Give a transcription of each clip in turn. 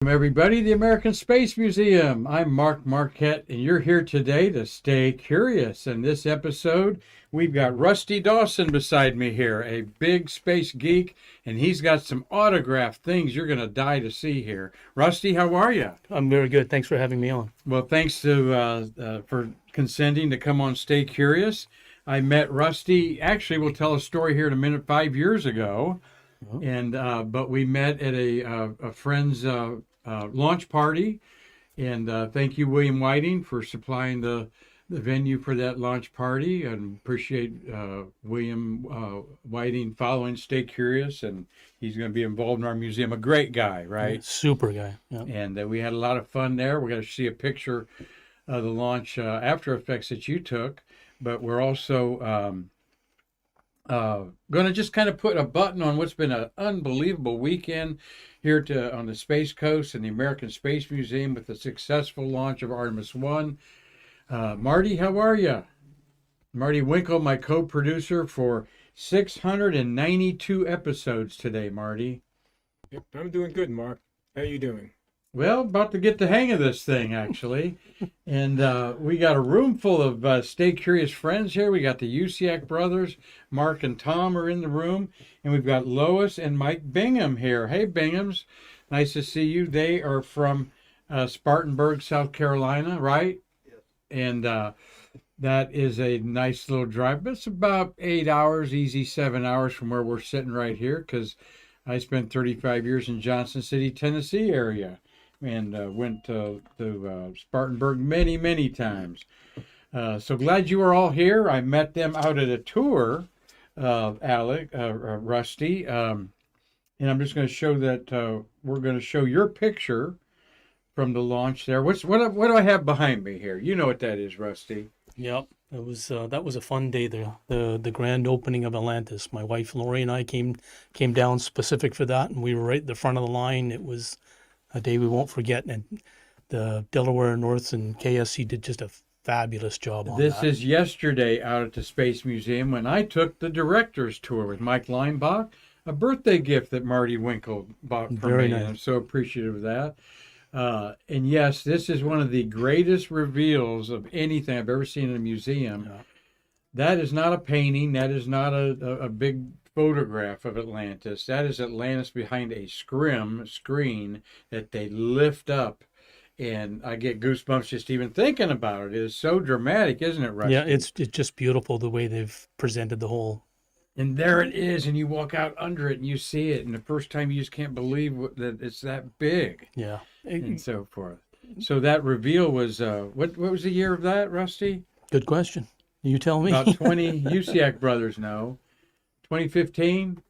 Welcome everybody to the American Space Museum. I'm Marquette, and you're here today to stay curious. In this episode, we've got Rusty Dawson beside me here, a big space geek, and he's got some autographed things you're going to die to see here. Rusty, how are you? I'm very good. Thanks for having me on. Well, thanks for consenting to come on Stay Curious. I met Rusty, actually, we'll tell a story here in a minute, 5 years ago. And but we met at a friend's launch party, and thank you, William Whiting, for supplying the venue for that launch party, and appreciate William Whiting following Stay Curious, and he's going to be involved in our museum. A great guy, right? Yeah, super guy. Yeah. And we had a lot of fun there. We're going to see a picture of the launch After Effects that you took, but we're also going to just kind of put a button on what's been an unbelievable weekend here on the Space Coast and the American Space Museum with the successful launch of Artemis 1. Marty, how are you? Marty Winkle, my co-producer for 692 episodes today, Marty. Yep, I'm doing good, Mark. How are you doing? Well, about to get the hang of this thing, actually. And we got a room full of Stay Curious friends here. We got the Usiak brothers. Mark and Tom are in the room. And we've got Lois and Mike Bingham here. Hey, Binghams. Nice to see you. They are from Spartanburg, South Carolina, right? Yes. And that is a nice little drive. But it's about 8 hours, easy 7 hours from where we're sitting right here, because I spent 35 years in Johnson City, Tennessee area. And went to Spartanburg many times. So glad you are all here. I met them out at a tour of Rusty. And I'm just going to show that we're going to show your picture from the launch there. What do I have behind me here? You know what that is, Rusty. Yep. That was a fun day. The grand opening of Atlantis. My wife Lori and I came down specific for that, and we were right at the front of the line. It was a day we won't forget, and the Delaware North and KSC did just a fabulous job on This that. is yesterday out at the Space Museum when I took the director's tour with Mike Leinbach, a birthday gift that Marty Winkle bought for Very me. nice. I'm so appreciative of that. And yes, this is one of the greatest reveals of anything I've ever seen in a museum. Yeah. That is not a painting. That is not a big photograph of Atlantis. That is Atlantis behind a screen that they lift up, and I get goosebumps just even thinking about it. It is so dramatic, isn't it, Rusty? Yeah, it's just beautiful the way they've presented the whole. And there it is, and you walk out under it and you see it, and the first time you just can't believe that it's that big. Yeah. And so forth. So that reveal was what was the year of that, Rusty? Good question. You tell me. About 20. Usiak brothers know. 2015?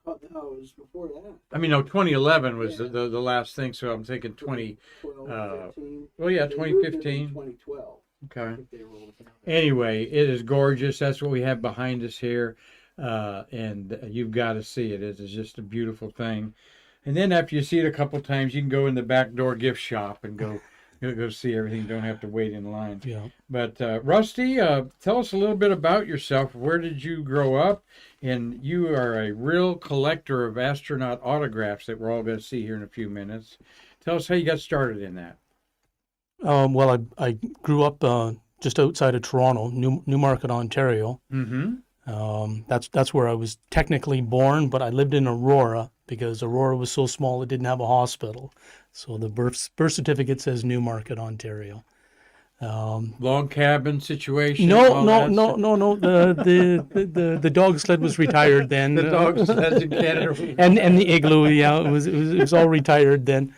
Oh, no, it was before that. I mean, no, 2011 was the last thing, so I'm thinking 20. 2015. Well, yeah, They moved it 2015. to 2012. Okay. If they rolled it out. Anyway, it is gorgeous. That's what we have behind us here. And you've got to see it. It is just a beautiful thing. And then after you see it a couple times, you can go in the back door gift shop and go see everything. Don't have to wait in line. Yeah. But Rusty, tell us a little bit about yourself. Where did you grow up? And you are a real collector of astronaut autographs that we're all going to see here in a few minutes. Tell us how you got started in that. Well, I grew up just outside of Toronto, Newmarket, Ontario. Mm-hmm. That's where I was technically born, but I lived in Aurora because Aurora was so small it didn't have a hospital. So the birth certificate says Newmarket, Ontario. Log cabin situation. No. all that stuff? The dog sled was retired then. The dog sleds in Canada. and the igloo, yeah, it was all retired then.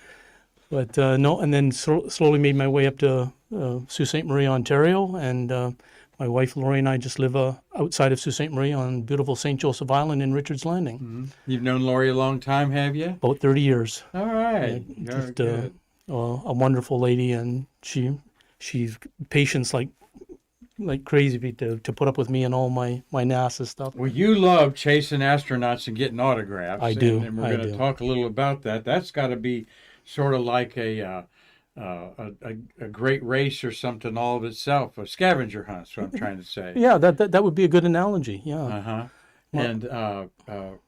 But no, and then slowly made my way up to Sault Ste. Marie, Ontario, and my wife Lori and I just live outside of Sault Ste. Marie on beautiful St. Joseph Island in Richards Landing. Mm-hmm. You've known Lori a long time, have you? About 30 years. All right. Yeah, Very just good. a wonderful lady, and she's patience like crazy to put up with me and all my NASA stuff. Well, you love chasing astronauts and getting autographs. I do. And we're going to talk a little about that. That's got to be sort of like a great race or something all of itself, a scavenger hunt. That's what I'm trying to say. Yeah, that would be a good analogy. Yeah. Uh-huh. And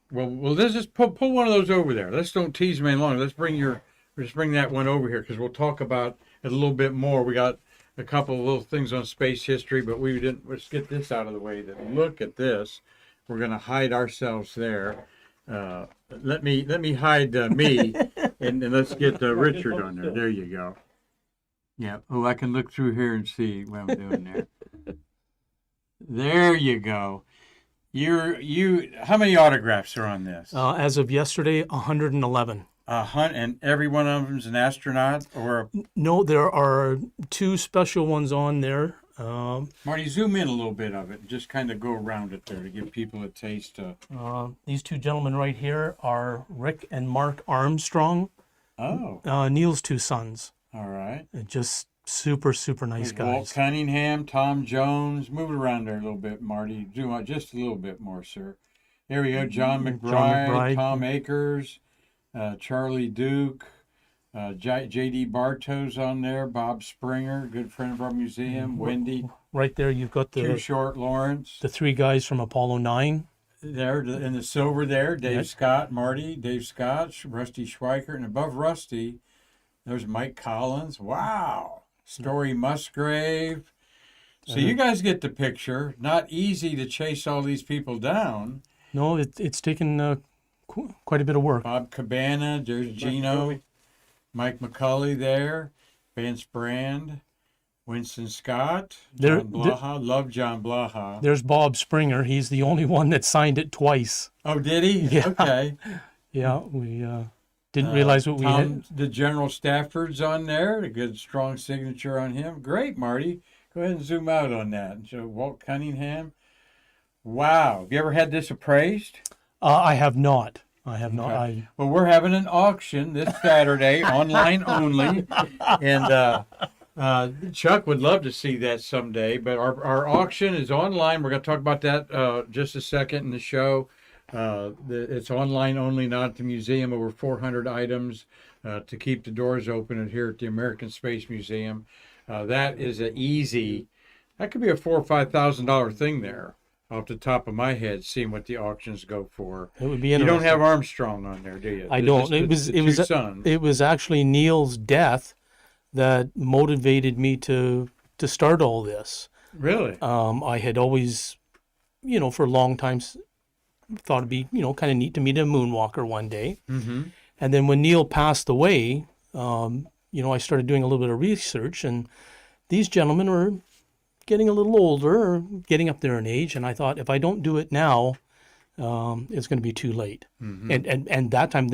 well, let's just pull one of those over there. Let's don't tease me any longer. Let's bring your just bring that one over here because we'll talk about it a little bit more. We got a couple of little things on space history, but we didn't. Let's get this out of the way. Then look at this. We're going to hide ourselves there. Let me hide me, and let's get Richard on there. There you go. Yeah. Oh, I can look through here and see what I'm doing there. There you go. You. How many autographs are on this? As of yesterday, 111. And every one of them's an astronaut, or No, there are 2 special ones on there. Marty, zoom in a little bit of it. Just kind of go around it there to give people a taste. These 2 gentlemen right here are Rick and Mark Armstrong, Neil's 2 sons. All right. Just super, super nice There's Walt guys. Cunningham, Tom Jones. Move it around there a little bit, Marty. Zoom out just a little bit more, sir. There we go. John McBride, Tom Akers, Charlie Duke, J.D. Bartow's on there, Bob Springer, good friend of our museum, Wendy. Right there, you've got Too Short Lawrence. the 3 guys from Apollo 9. There in the silver there, Dave Scott, Marty, Dave Scott, Rusty Schweiker, and above Rusty, there's Mike Collins. Wow. Story Musgrave. So you guys get the picture. Not easy to chase all these people down. No, it's taken quite a bit of work. Bob Cabana, there's Gino, Mike McCulley there, Vance Brand, Winston Scott, John Blaha. Love John Blaha. There's Bob Springer. He's the only one that signed it twice. Oh, did he? Yeah. Okay. Yeah, we didn't realize what we Tom, had. the General Stafford's on there. A good, strong signature on him. Great, Marty. Go ahead and zoom out on that. So Walt Cunningham. Wow. Have you ever had this appraised? I have not. I have not. Okay. Well, we're having an auction this Saturday, online only. And Chuck would love to see that someday. But our auction is online. We're going to talk about that just a second in the show. It's online only, not at the museum. Over 400 items to keep the doors open here at the American Space Museum. That is an easy. That could be a $4,000 or $5,000 thing there, off the top of my head, seeing what the auctions go for. It would be You interesting. don't have Armstrong on there, do you? I don't. It was actually Neil's death that motivated me to start all this. Really? I had always, for a long time, thought it'd be, kind of neat to meet a moonwalker one day. Mm-hmm. And then when Neil passed away, I started doing a little bit of research, and these gentlemen were getting a little older, or getting up there in age, and I thought, if I don't do it now, it's going to be too late. Mm-hmm. And that time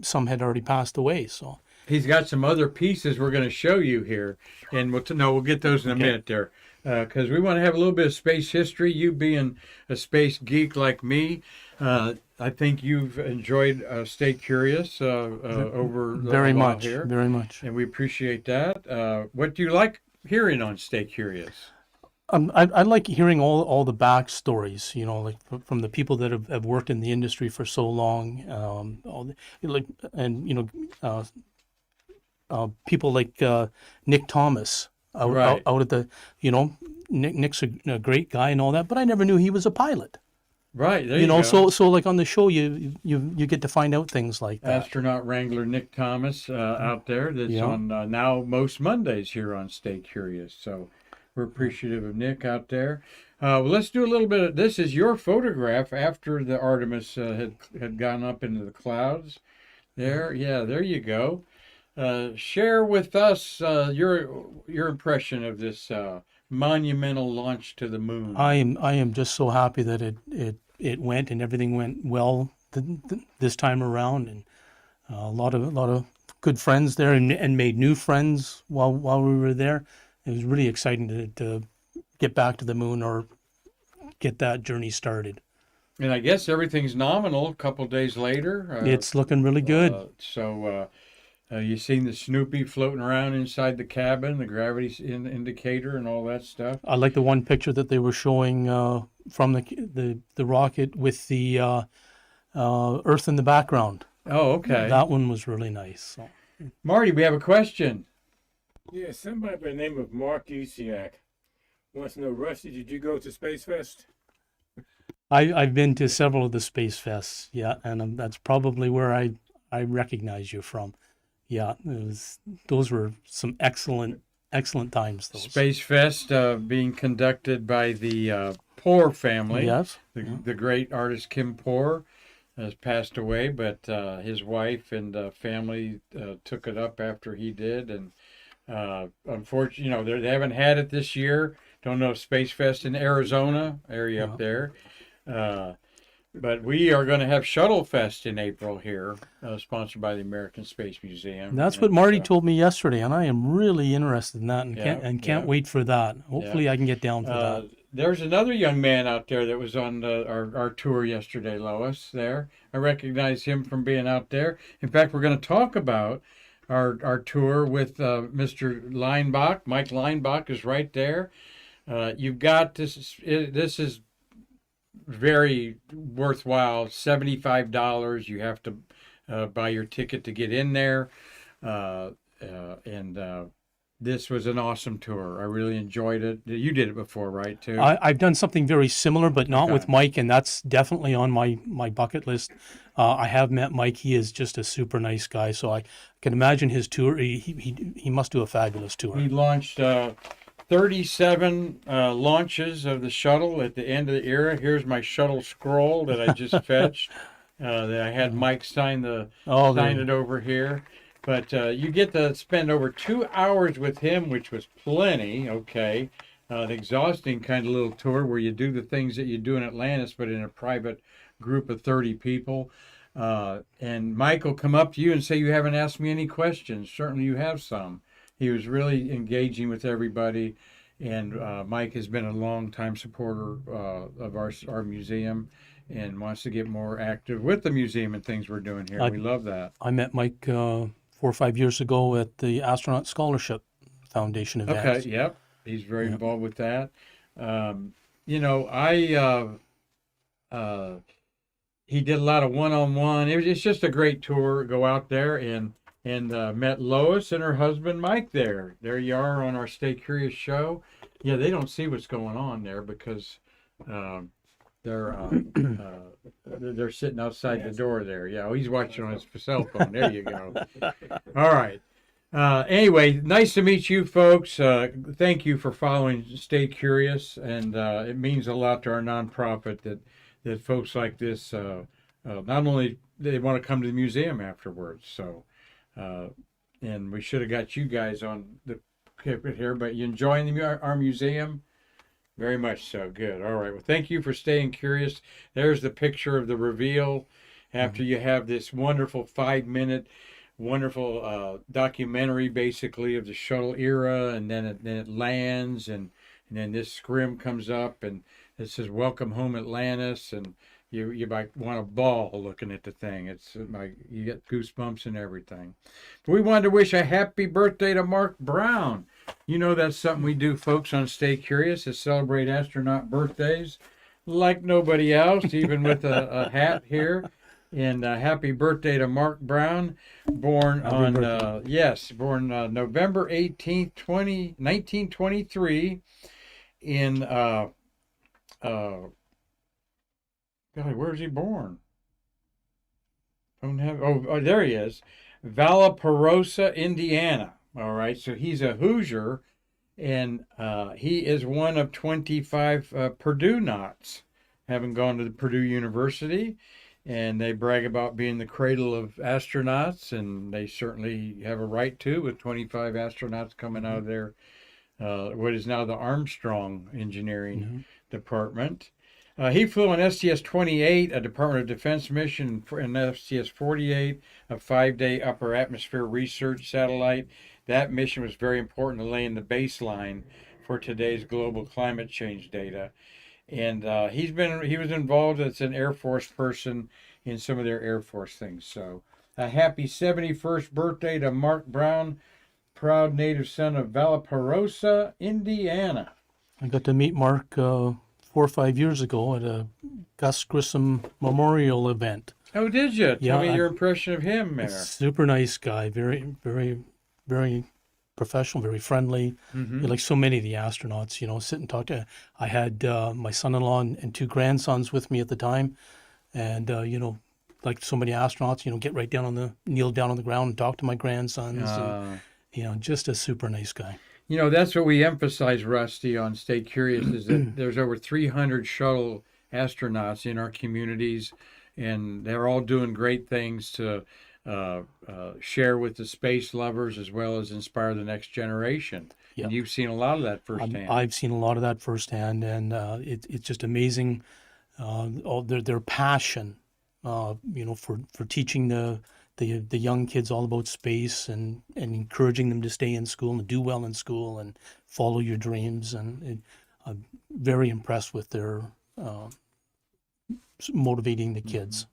some had already passed away. So He's got some other pieces we're going to show you here, and we'll get those in a minute there, because we want to have a little bit of space history. You being a space geek like me, I think you've enjoyed Stay Curious over very a while much, here, very much, and we appreciate that. What do you like hearing on Stay Curious? I like hearing all the backstories, like from the people that have worked in the industry for so long, people like Nick Thomas out at the, Nick's a great guy and all that, but I never knew he was a pilot. Right, there you go. So like on the show, you get to find out things like that. Astronaut Wrangler Nick Thomas out there. That's on now most Mondays here on Stay Curious. So we're appreciative of Nick out there. Well, let's do a little bit of this. Is your photograph after the Artemis had gone up into the clouds? There, yeah, there you go. Share with us your impression of this monumental launch to the moon. I am just so happy that it went and everything went well this time around, and a lot of good friends there, and made new friends while we were there. It was really exciting to get back to the moon or get that journey started. And I guess everything's nominal a couple days later. It's looking really good. You seen the Snoopy floating around inside the cabin, the gravity indicator, and all that stuff. I like the one picture that they were showing from the rocket with the Earth in the background. Oh, okay. That one was really nice. So. Marty, we have a question. Yeah, somebody by the name of Mark wants to know, Rusty, did you go to Space Fest? I've been to several of the Space Fests, yeah, and that's probably where I recognize you from. Yeah, those were some excellent times. Those. Space Fest being conducted by the Poor family. Yes. The great artist Kim Poor has passed away, but his wife and family took it up after he did. And unfortunately, they haven't had it this year. Don't know if Space Fest in Arizona area up there. But we are going to have Shuttle Fest in April here, sponsored by the American Space Museum. And that's what Marty told me yesterday, and I am really interested in that, and can't wait for that. Hopefully, I can get down for that. There's another young man out there that was on our tour yesterday, Lois. There, I recognize him from being out there. In fact, we're going to talk about our tour with Mr. Leinbach. Mike Leinbach is right there. You've got this. This is very worthwhile. $75. You have to buy your ticket to get in there, and this was an awesome tour. I really enjoyed it. You did it before, right? Too. I've done something very similar, but not with Mike, and that's definitely on my bucket list. I have met Mike. He is just a super nice guy, so I can imagine his tour. He must do a fabulous tour. He launched 37 launches of the shuttle at the end of the era. Here's my shuttle scroll that I just fetched. That I had Mike sign it over here. But you get to spend over 2 hours with him, which was plenty. Okay, an exhausting kind of little tour where you do the things that you do in Atlantis, but in a private group of 30 people. And Mike will come up to you and say, "You haven't asked me any questions." Certainly, you have some. He was really engaging with everybody, and Mike has been a long-time supporter of our museum and wants to get more active with the museum and things we're doing here. We love that. I met Mike 4 or 5 years ago at the Astronaut Scholarship Foundation event. Okay, yep. He's very involved with that. He did a lot of one-on-one. It's just a great tour. Go out there and met Lois and her husband Mike there. There you are on our Stay Curious show. Yeah, they don't see what's going on there because they're sitting outside the door there. Yeah, he's watching on his cell phone. There you go. All right. Anyway, nice to meet you folks. Thank you for following Stay Curious, and it means a lot to our nonprofit that folks like this not only they want to come to the museum afterwards. So. And we should have got you guys on the carpet here, but you enjoying our museum? Very much so. Good. All right. Well, thank you for staying curious. There's the picture of the reveal after you have this wonderful 5-minute, wonderful documentary, basically, of the shuttle era, and then it lands, and then this scrim comes up, and it says "Welcome Home, Atlantis," and you might want a ball looking at the thing. It's like you get goosebumps and everything. But we wanted to wish a happy birthday to Mark Brown. You know that's something we do, folks, on Stay Curious, is celebrate astronaut birthdays like nobody else, even with a hat here. And happy birthday to Mark Brown, born November 18th, 1923 in God, where is he born? There he is. Valparaiso, Indiana. All right, so he's a Hoosier, and he is one of 25 Purdue nauts, having gone to the Purdue University, and they brag about being the cradle of astronauts, and they certainly have a right to, with 25 astronauts coming out of their, what is now the Armstrong Engineering Department. He flew on STS-28, a Department of Defense mission, and STS-48, a 5-day upper atmosphere research satellite. That mission was very important to laying the baseline for today's global climate change data. And he was involved as an Air Force person in some of their Air Force things. So a happy 71st birthday to Mark Brown, proud native son of Valparaiso, Indiana. I got to meet Mark 4 or 5 years ago at a Gus Grissom memorial event. Oh, did you? Yeah, Tell me your impression of him there. Super nice guy, very, very, very professional, very friendly. Like so many of the astronauts, sit and talk to. I had my son-in-law and 2 grandsons with me at the time, and the like so many astronauts, get right kneel down on the ground and talk to my grandsons. And, just a super nice guy. That's what we emphasize, Rusty, on Stay Curious, is that there's over 300 shuttle astronauts in our communities, and they're all doing great things to share with the space lovers as well as inspire the next generation. Yeah. And you've seen a lot of that firsthand. I've seen a lot of that firsthand, and it's just amazing, all their passion, for teaching the young kids all about space and encouraging them to stay in school and do well in school and follow your dreams. And I'm very impressed with their motivating the kids.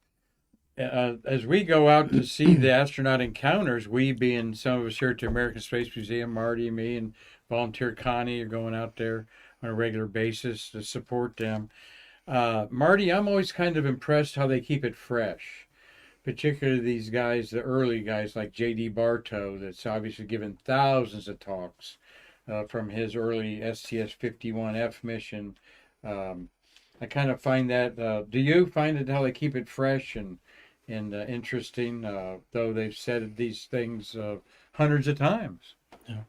As we go out to see the astronaut encounters, we being some of us here at the American Space Museum, Marty, me, and volunteer Connie are going out there on a regular basis to support them. Marty, I'm always kind of impressed how they keep it fresh, particularly these guys, the early guys like J.D. Bartow, that's obviously given thousands of talks from his early STS-51F mission. I kind of find that, do you find it how they keep it fresh and interesting, though they've said these things hundreds of times? Yeah.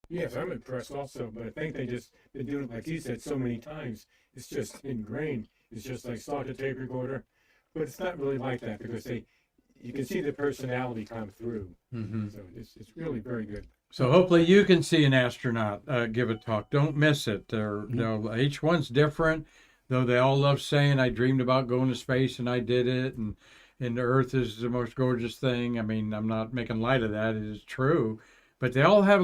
Yes, I'm impressed also, but I think they just been doing it like he said so many times. It's just ingrained. It's just like start the tape recorder, but it's not really like that because you can see the personality come through. Mm-hmm. So it's really very good. So hopefully you can see an astronaut give a talk. Don't miss it. Each one's different, though they all love saying, I dreamed about going to space and I did it, and the Earth is the most gorgeous thing. I mean, I'm not making light of that. It is true. But they all have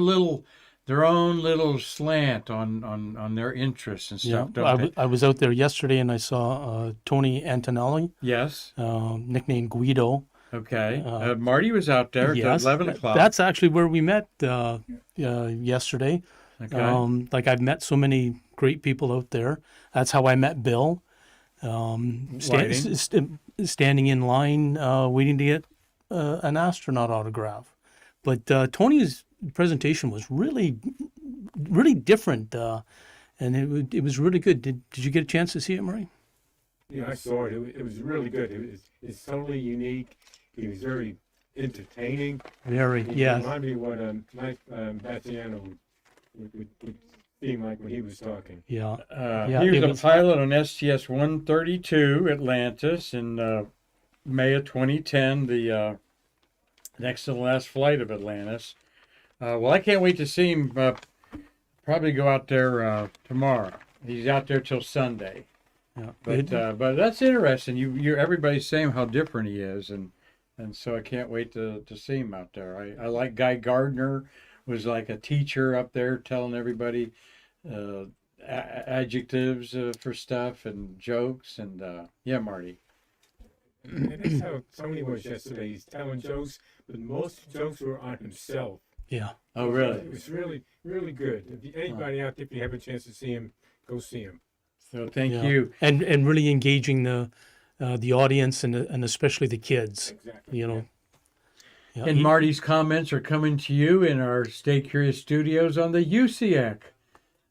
their own little slant on their interests and stuff, don't they? I was out there yesterday and I saw Tony Antonelli, Yes. nicknamed Guido. Okay. Marty was out there at 11 o'clock. That's actually where we met yesterday. Okay. Like I've met so many great people out there. That's how I met Bill. Standing in line, waiting to get an astronaut autograph. But Tony's presentation was really, really different, and it was really good. Did you get a chance to see it, Murray? Yeah, I saw it. It was really good. It's totally unique. He was very entertaining. Very, He yes. reminded me of what Mike Bassiano would seem like when he was talking. Yeah. He was a pilot on STS-132 Atlantis in May of 2010, the next to the last flight of Atlantis. Well, I can't wait to see him probably go out there tomorrow. He's out there till Sunday. Yeah. But that's interesting. Everybody's saying how different he is, and so I can't wait to see him out there. I like Guy Gardner, was like a teacher up there telling everybody adjectives for stuff and jokes, and yeah, Marty. And that's how Tony was yesterday. He's telling jokes, but most jokes were on himself. Yeah. Oh, really? It was really, really good. Anybody out there, if you have a chance to see him, go see him. So thank you. And really engaging the audience and especially the kids. Exactly. Yeah, And Marty's comments are coming to you in our Stay Curious studios on the UCAC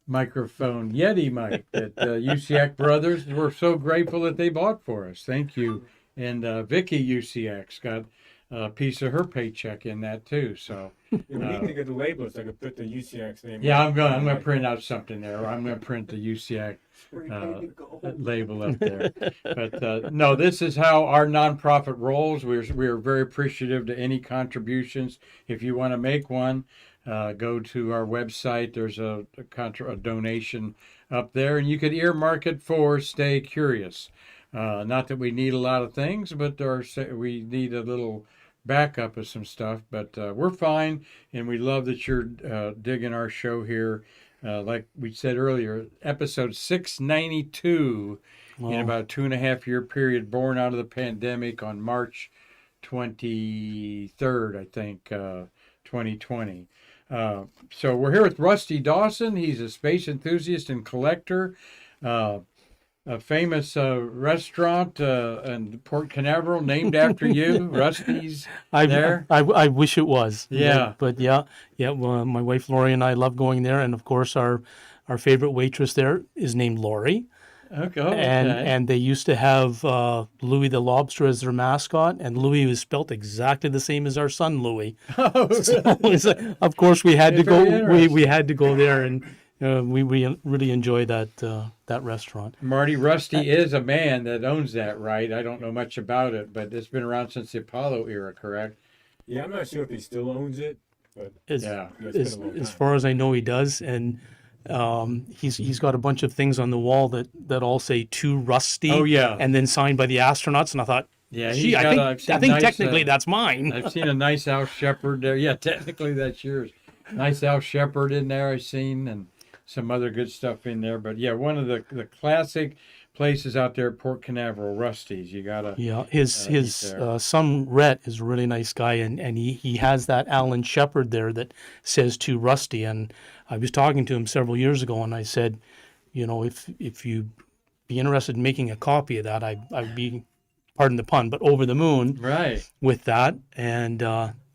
microphone, Yeti mic, that UCAC brothers were so grateful that they bought for us. Thank you. And Vicky UCAC's got a piece of her paycheck in that too. So We need to get the labels. I could put the UCX name. yeah, on I'm it. gonna print out something there. I'm gonna print the UCAC label up there. But no, this is how our nonprofit rolls. We are very appreciative to any contributions. If you want to make one, go to our website. There's a donation up there, and you could earmark it for Stay Curious. Not that we need a lot of things, but we need a little backup of some stuff. But we're fine, and we love that you're digging our show here. Like we said earlier, episode 692 in about a 2.5-year period, born out of the pandemic on March 23rd, I think, 2020. So we're here with Rusty Dawson. He's a space enthusiast and collector. A famous restaurant in Port Canaveral named after you, Rusty's there. I wish it was. Yeah. But yeah. Well, my wife Lori and I love going there, and of course our favorite waitress there is named Lori. Okay. Okay. and they used to have Louis the Lobster as their mascot, and Louis was spelt exactly the same as our son Louis. Oh, So of course, we had to go. Very We had to go there, and we really enjoy that restaurant. Marty Rusty is a man that owns that, right? I don't know much about it, but it's been around since the Apollo era, correct? Yeah, I'm not sure if he still owns it, but Yeah. it's been a long As time. far as I know, he does, and he's got a bunch of things on the wall that all say "To Rusty." Oh, yeah. and then signed by the astronauts, and I thought, Yeah, gee, I've seen I think nice, technically that's mine. I've seen a nice Al Shepherd there. Yeah, technically that's yours. Nice Al Shepherd in there I've seen, and some other good stuff in there. But yeah, one of the classic places out there at Port Canaveral, Rusty's. You gotta Yeah, his eat there. son Rhett is a really nice guy, and he has that Alan Shepard there that says "To Rusty." And I was talking to him several years ago, and I said, if you be interested in making a copy of that, I'd be, pardon the pun, but over the moon Right. with that. And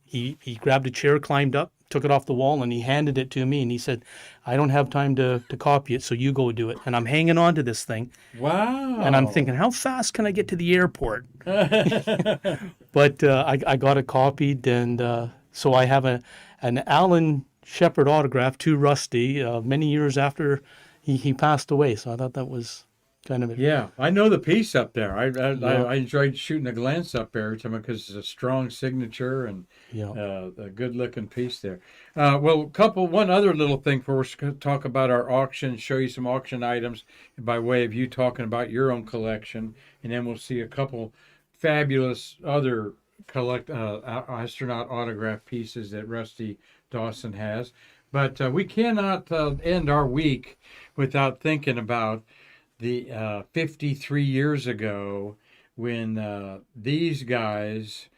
he grabbed a chair, climbed up, took it off the wall, and he handed it to me, and he said, "I don't have time to copy it, so you go do it." And I'm hanging on to this thing, Wow. and I'm thinking, how fast can I get to the airport? But I got it copied, and so I have an Alan Shepard autograph to Rusty many years after he passed away. So I thought that was kind of Yeah, I know the piece up there. Yeah. I enjoyed shooting a glance up there every time because it's a strong signature and yeah. a good looking piece there. Well, one other little thing for us to talk about our auction, show you some auction items by way of you talking about your own collection, and then we'll see a couple fabulous other astronaut autograph pieces that Rusty Dawson has. But we cannot end our week without thinking about the 53 years ago when these guys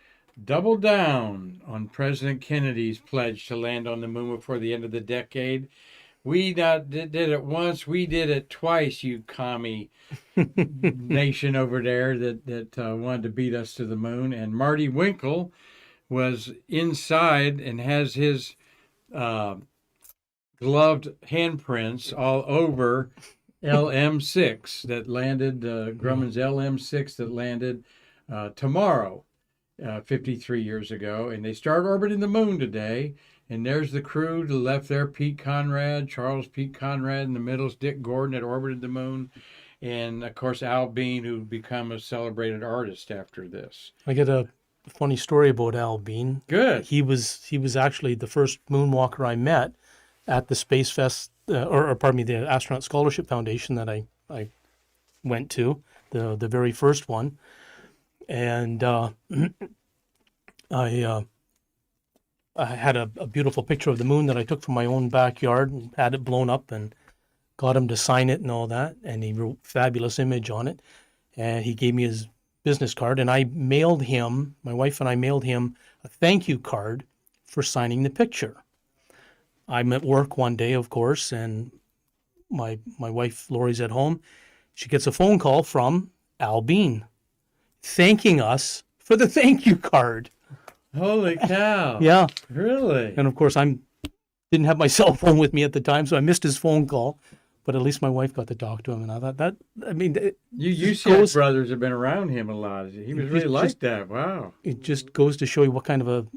doubled down on President Kennedy's pledge to land on the moon before the end of the decade. We did it once, we did it twice, you commie nation over there that wanted to beat us to the moon. And Marty Winkle was inside and has his gloved handprints all over LM6 that landed, Grumman's LM6 that landed tomorrow, 53 years ago. And they start orbiting the moon today. And there's the crew to the left there, Pete Conrad, Charles Pete Conrad. In the middle is Dick Gordon that orbited the moon. And, of course, Al Bean, who become a celebrated artist after this. I get a funny story about Al Bean. Good. He was actually the first moonwalker I met at the Space Fest, or pardon me, the Astronaut Scholarship Foundation that I went to, the very first one. And I had a beautiful picture of the moon that I took from my own backyard and had it blown up and got him to sign it and all that. And he wrote a fabulous image on it. And he gave me his business card, and I mailed him, my wife and I mailed him a thank you card for signing the picture. I'm at work one day, of course, and my wife, Lori's at home. She gets a phone call from Al Bean thanking us for the thank you card. Holy cow. Yeah. Really? And of course, didn't have my cell phone with me at the time, so I missed his phone call. But at least my wife got to talk to him, and I thought You UCF brothers have been around him a lot. He was really like that. Wow. It just goes to show you what kind of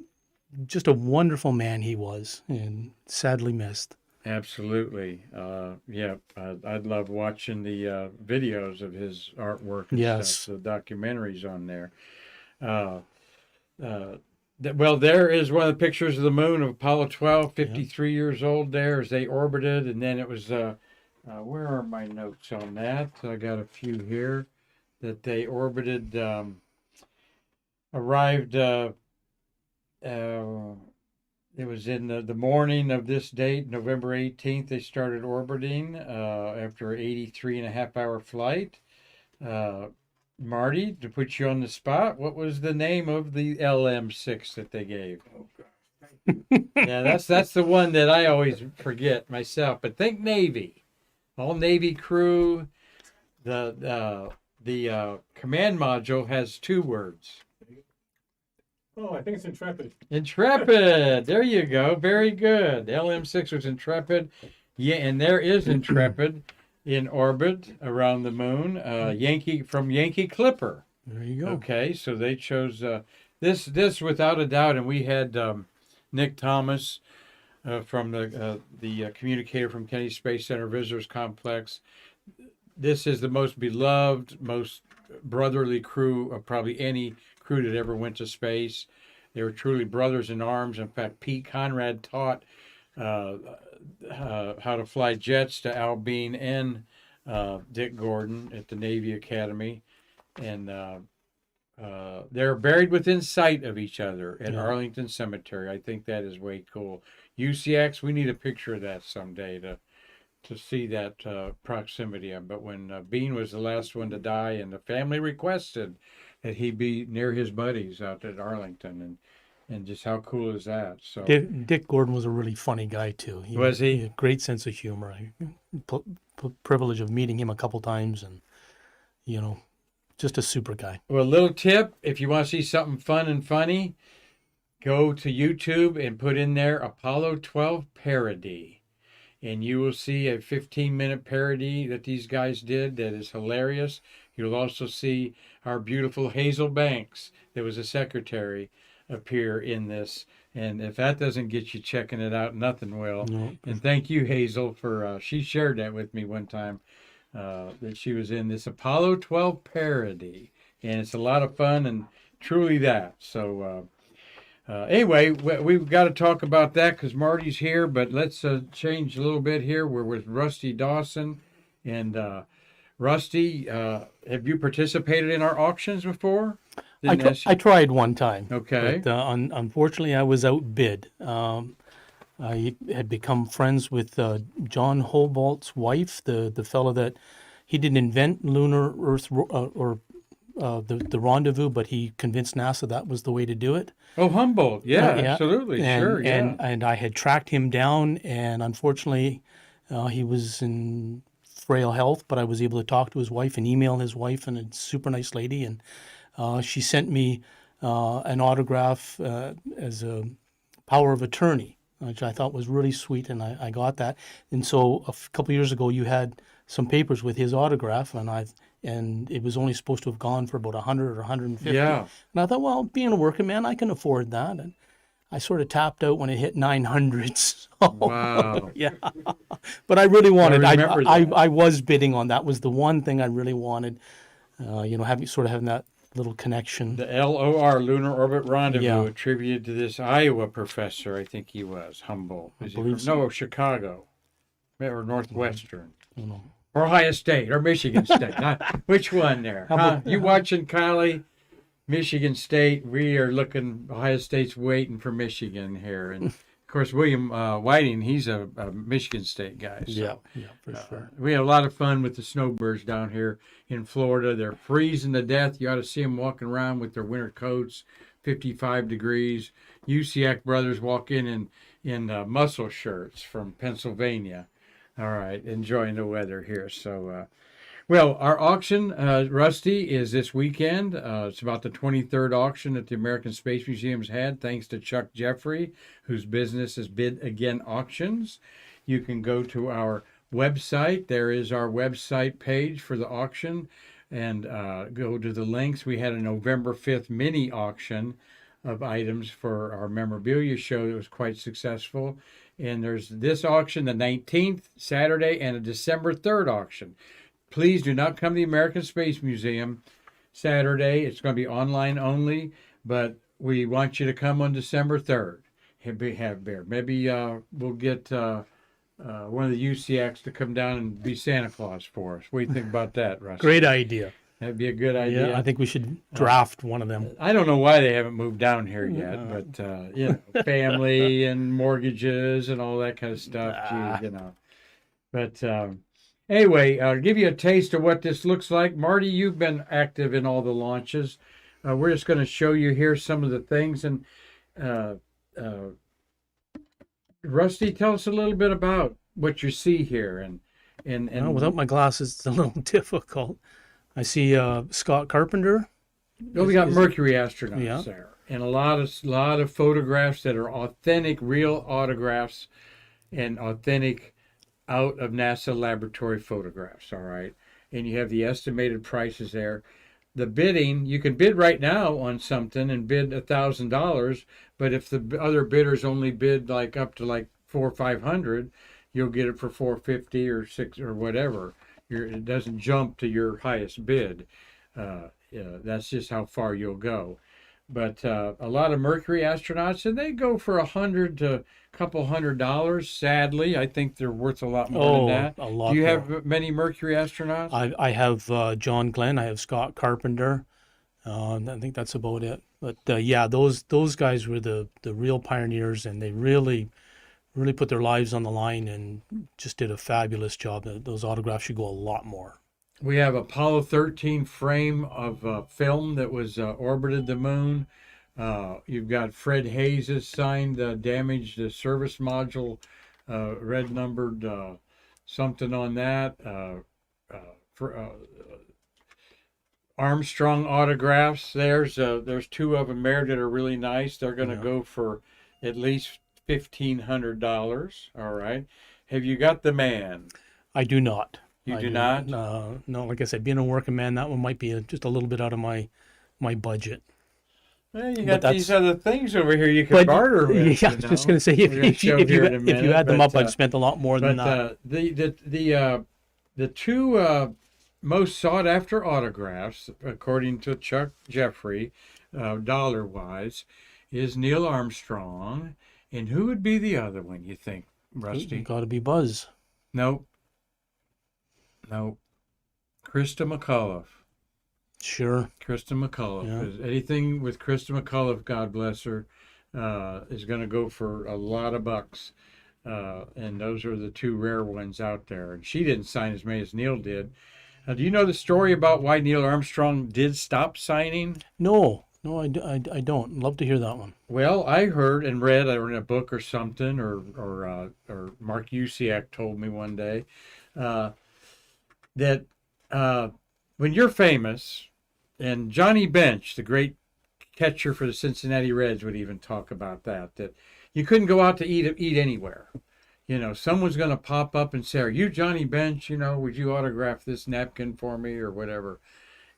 just a wonderful man he was, and sadly missed. Absolutely. I'd love watching the videos of his artwork and Yes. stuff, the documentaries on there. Well, there is one of the pictures of the moon of Apollo 12, 53 years old there as they orbited. And then it was, where are my notes on that? I got a few here that they orbited, arrived, it was in the morning of this date, November 18th, they started orbiting after an 83.5-hour flight. Marty, to put you on the spot, what was the name of the LM6 that they gave? Yeah, that's the one that I always forget myself. But think Navy, all Navy crew. The command module has 2 words. Oh, I think it's Intrepid. Intrepid. There you go. Very good. LM6 was Intrepid. Yeah, and there is Intrepid. in orbit around the moon. Yankee Clipper. There you go. Okay, so they chose this without a doubt, and we had Nick Thomas from the communicator from Kennedy Space Center Visitors Complex. This is the most beloved, most brotherly crew of probably any crew that ever went to space. They were truly brothers in arms. In fact, Pete Conrad taught how to fly jets to Al Bean and Dick Gordon at the Navy Academy. And they're buried within sight of each other at Arlington Cemetery. I think that is way cool. UCX, we need a picture of that someday to see that proximity. But when Bean was the last one to die, and the family requested that he be near his buddies out at Arlington, and just how cool is that? So Dick Gordon was a really funny guy too. Was he? He had a great sense of humor. I privilege of meeting him a couple times, and just a super guy. Well, a little tip, if you want to see something fun and funny, go to YouTube and put in there Apollo 12 parody. And you will see a 15-minute parody that these guys did that is hilarious. You'll also see our beautiful Hazel Banks, that was a secretary, appear in this. And if that doesn't get you checking it out, nothing will. No. And thank you, Hazel, for she shared that with me one time, that she was in this Apollo 12 parody. And it's a lot of fun and truly that. So anyway, we've got to talk about that because Marty's here, but let's change a little bit here. We're with Rusty Dawson. And Rusty, have you participated in our auctions before? I tried one time. Okay. But unfortunately, I was outbid. I had become friends with John Hobalt's wife, the fellow that he didn't invent lunar Earth or the rendezvous, but he convinced NASA that was the way to do it. Oh, Humboldt. Yeah, Yeah. absolutely. And, Sure. Yeah. and I had tracked him down, and unfortunately, he was in frail health, but I was able to talk to his wife and email his wife, and a super nice lady. And she sent me an autograph as a power of attorney, which I thought was really sweet, and I got that. And so a couple years ago, you had some papers with his autograph, and it was only supposed to have gone for about 100 or 150. Yeah. And I thought, well, being a working man, I can afford that. And I sort of tapped out when it hit 900. So, Wow. yeah. But I really wanted. remember that. I was bidding on that. Was the one thing I really wanted. Having that little connection. The LOR, Lunar Orbit Rendezvous, Yeah. attributed to this Iowa professor, I think he was, Humboldt. Is he believe from, so. no, Chicago, or Northwestern, I don't know. or Ohio State, or Michigan State. Which one there? Huh? You watching Kylie? Michigan State. We are looking, Ohio State's waiting for Michigan here. And, of course, William Whiting, he's a Michigan State guy. So. Yeah, for sure. We had a lot of fun with the snowbirds down here in Florida. They're freezing to death. You ought to see them walking around with their winter coats, 55 degrees. UCX brothers walk in muscle shirts from Pennsylvania. All right, enjoying the weather here. So, our auction, Rusty, is this weekend. It's about the 23rd auction that the American Space Museum's had, thanks to Chuck Jeffrey, whose business is Bid Again Auctions. You can go to our website. There is our website page for the auction, and go to the links. We had a November 5th mini auction of items for our memorabilia show that was quite successful. And there's this auction, the 19th, Saturday, and a December 3rd auction. Please do not come to the American Space Museum Saturday. It's going to be online only, but we want you to come on December 3rd. Have beer. Maybe we'll get one of the UCX to come down and be Santa Claus for us. What do you think about that, Russ? Great idea. That'd be a good idea. Yeah, I think we should draft one of them. I don't know why they haven't moved down here yet, but family and mortgages and all that kind of stuff. Gee, But anyway, I'll give you a taste of what this looks like. Marty, you've been active in all the launches. We're just going to show you here some of the things. And Rusty, tell us a little bit about what you see here. And Well, without my glasses, it's a little difficult. I see Scott Carpenter. we got Mercury astronauts Yeah. there, and a lot of photographs that are authentic, real autographs, and authentic out of NASA laboratory photographs, all right? And you have the estimated prices there. The bidding, you can bid right now on something and bid $1,000, but if the other bidders only bid like up to like 400 or 500, you'll get it for 450 or 6 or whatever. It doesn't jump to your highest bid. That's just how far you'll go. But a lot of Mercury astronauts, and they go for $100 to a couple $100. Sadly, I think they're worth a lot more than that. A lot. Do you more. have many Mercury astronauts? I have John Glenn. I have Scott Carpenter. I think that's about it. But yeah, those guys were the real pioneers, and they really put their lives on the line and just did a fabulous job. Those autographs should go a lot more. We have Apollo 13 frame of film that was orbited the moon. You've got Fred Hayes' signed damaged service module, red numbered something on that. For Armstrong autographs. There's 2 of them there that are really nice. They're going to go for at least $1,500. All right. Have you got the man? I do not. You do not? No, like I said, being a working man, that one might be just a little bit out of my budget. Well, you got these other things over here you can barter with. Yeah, I was just going to say, if you add them up, I've spent a lot more than that. The 2 most sought after autographs, according to Chuck Jeffrey, dollar-wise, is Neil Armstrong. And who would be the other one, you think, Rusty? Got to be Buzz. Nope. Krista McAuliffe. Sure. Krista McAuliffe. Yeah. Anything with Krista McAuliffe, God bless her, is going to go for a lot of bucks. And those are the 2 rare ones out there. And she didn't sign as many as Neil did. Do you know the story about why Neil Armstrong did stop signing? No, I don't. Love to hear that one. Well, I heard and read, in a book or something, or Mark Usiak told me one day, that when you're famous, and Johnny Bench, the great catcher for the Cincinnati Reds, would even talk about that you couldn't go out to eat anywhere. Someone's going to pop up and say, "Are you Johnny Bench? Would you autograph this napkin for me?" or whatever.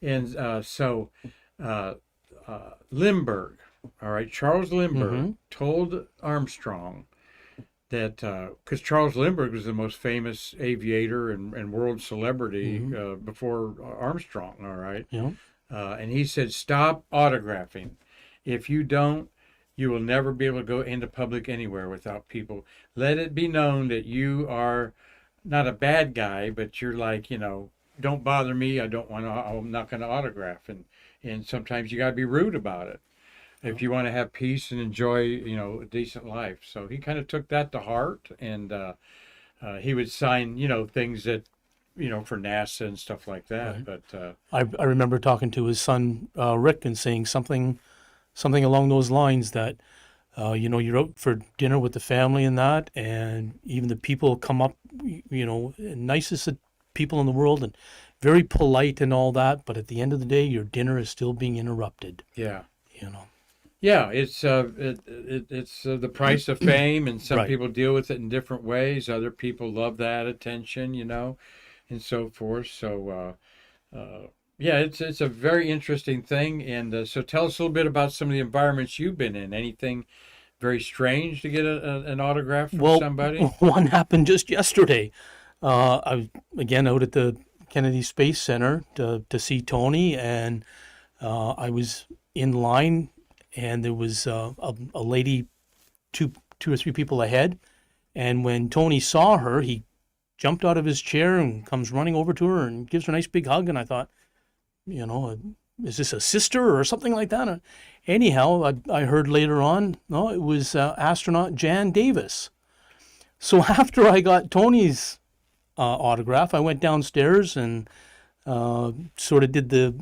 And so Lindbergh, all right, Charles Lindbergh told Armstrong that because Charles Lindbergh was the most famous aviator and world celebrity before Armstrong, all right? Yeah. And he said, stop autographing. If you don't, you will never be able to go into public anywhere without people. Let it be known that you are not a bad guy, but you're like, don't bother me. I'm not going to autograph. And sometimes you got to be rude about it if you want to have peace and enjoy, a decent life. So he kind of took that to heart, and he would sign, things that, for NASA and stuff like that. Right. But I remember talking to his son Rick and saying something along those lines that, you're out for dinner with the family and that, and even the people come up, nicest people in the world and very polite and all that, but at the end of the day, your dinner is still being interrupted. Yeah. Yeah, it's the price of fame, and some people deal with it in different ways. Other people love that attention, and so forth. So, it's a very interesting thing. And so tell us a little bit about some of the environments you've been in. Anything very strange to get an autograph from somebody? One happened just yesterday. I was, again, out at the Kennedy Space Center to see Tony, and I was in line, and there was a lady two or three people ahead, and when Tony saw her, he jumped out of his chair and comes running over to her and gives her a nice big hug, and I thought, is this a sister or something like that? Anyhow, I heard later on, no, it was astronaut Jan Davis. So after I got Tony's autograph, I went downstairs and sort of did the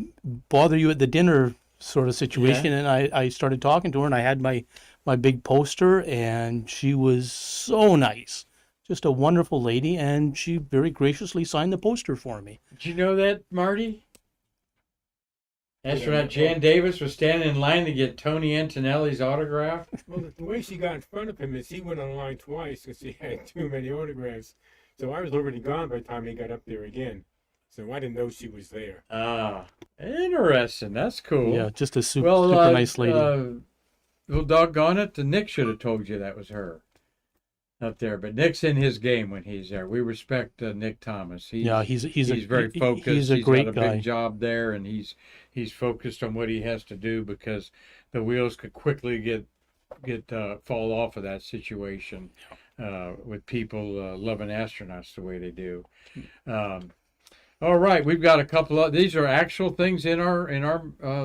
bother you at the dinner sort of situation, and I started talking to her, and I had my big poster, and she was so nice. Just a wonderful lady, and she very graciously signed the poster for me. Did you know that, Marty? Astronaut Jan Davis was standing in line to get Tony Antonelli's autograph. Well, the way she got in front of him is he went on line twice because he had too many autographs. So I was already gone by the time they got up there again. So I didn't know she was there. Ah, interesting. That's cool. Yeah, just a super, Well, super nice lady. Well, doggone it, Nick should have told you that was her up there. But Nick's in his game when he's there. We respect Nick Thomas. He's very focused. He's a great got a guy. big job there, and he's focused on what he has to do because the wheels could quickly get fall off of that situation with people loving astronauts the way they do. All right, we've got a couple of these are actual things in our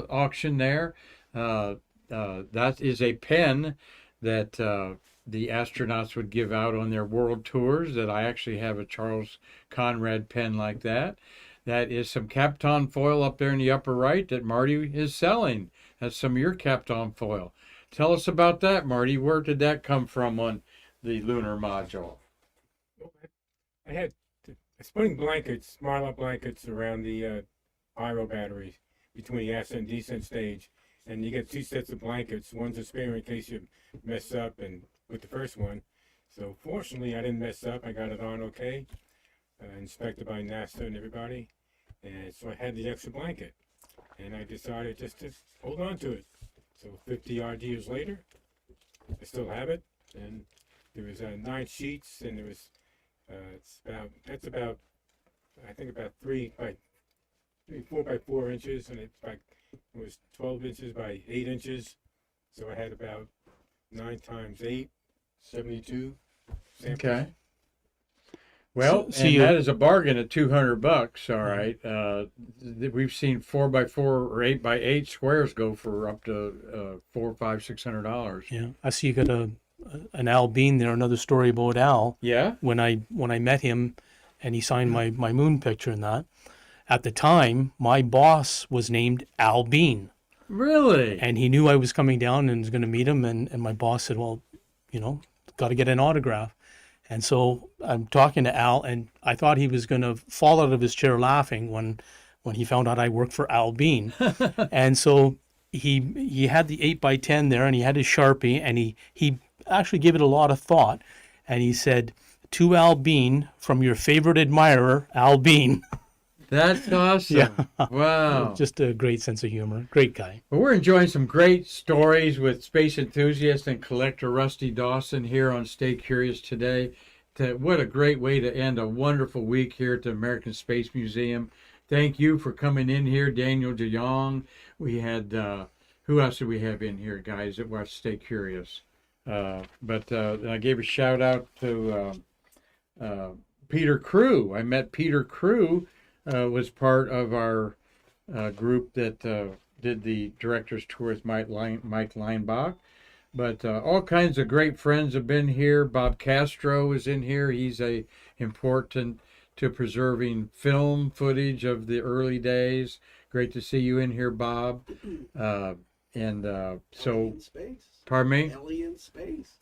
auction there. That is a pen that the astronauts would give out on their world tours. That I actually have a Charles Conrad pen like that. That is some Kapton foil up there in the upper right that Marty is selling. That's some of your Kapton foil. Tell us about that, Marty. Where did that come from the lunar module? Well, I had spring blankets, Marla blankets around the pyro batteries between the ascent and descent stage. And you get 2 sets of blankets. One's a spare in case you mess up and with the first one. So fortunately, I didn't mess up. I got it on okay, inspected by NASA and everybody. And so I had the extra blanket. And I decided just to hold on to it. So 50-odd years later, I still have it. And there was 9 sheets, and there was that's about I think about 4 by 4 inches, and it was 12 inches by 8 inches. So I had about 9 times 8, 72 samples. Okay. Well, So and that is a bargain at $200. All right. We've seen 4 by 4 or 8 by 8 squares go for up to $400, $500, $600. Yeah, I see you got an Al Bean there. Another story about Al. Yeah. When I met him, and he signed my moon picture and that. At the time, my boss was named Al Bean. Really? And he knew I was coming down and was going to meet him. And my boss said, well, got to get an autograph. And so I'm talking to Al, and I thought he was going to fall out of his chair laughing when he found out I worked for Al Bean. And so he had the 8 by 10 there, and he had his Sharpie, and he actually gave it a lot of thought. And he said, to Al Bean, from your favorite admirer, Al Bean. That's awesome. Yeah. Wow. Just a great sense of humor. Great guy. Well, we're enjoying some great stories with space enthusiast and collector Rusty Dawson here on Stay Curious today. What a great way to end a wonderful week here at the American Space Museum. Thank you for coming in here, Daniel DeYoung. We had, who else did we have in here, guys, that watched Stay Curious? But I gave a shout out to Peter Crew. I met Peter Crew. Was part of our group that did the director's tour with Mike Leinbach. But all kinds of great friends have been here. Bob Castro is in here. He's important to preserving film footage of the early days. Great to see you in here, Bob. So, In space. pardon me? Ellie in space.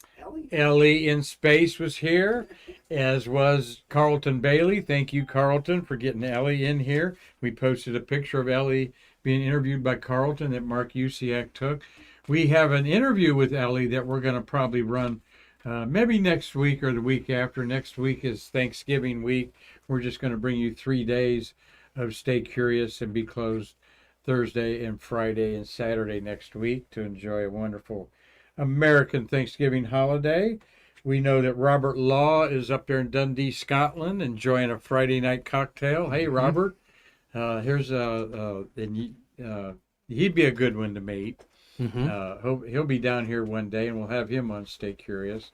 Ellie in Space was here, as was Carlton Bailey. Thank you, Carlton, for getting Ellie in here. We posted a picture of Ellie being interviewed by Carlton that Mark Usiak took. We have an interview with Ellie that we're going to probably run maybe next week or the week after. Next week is Thanksgiving week. We're just going to bring you 3 days of Stay Curious and be closed Thursday and Friday and Saturday next week to enjoy a wonderful American Thanksgiving holiday. We know that Robert Law is up there in Dundee, Scotland, enjoying a Friday night cocktail. Hey, Robert, here's he'd be a good one to meet. He'll be down here one day, and we'll have him on Stay Curious.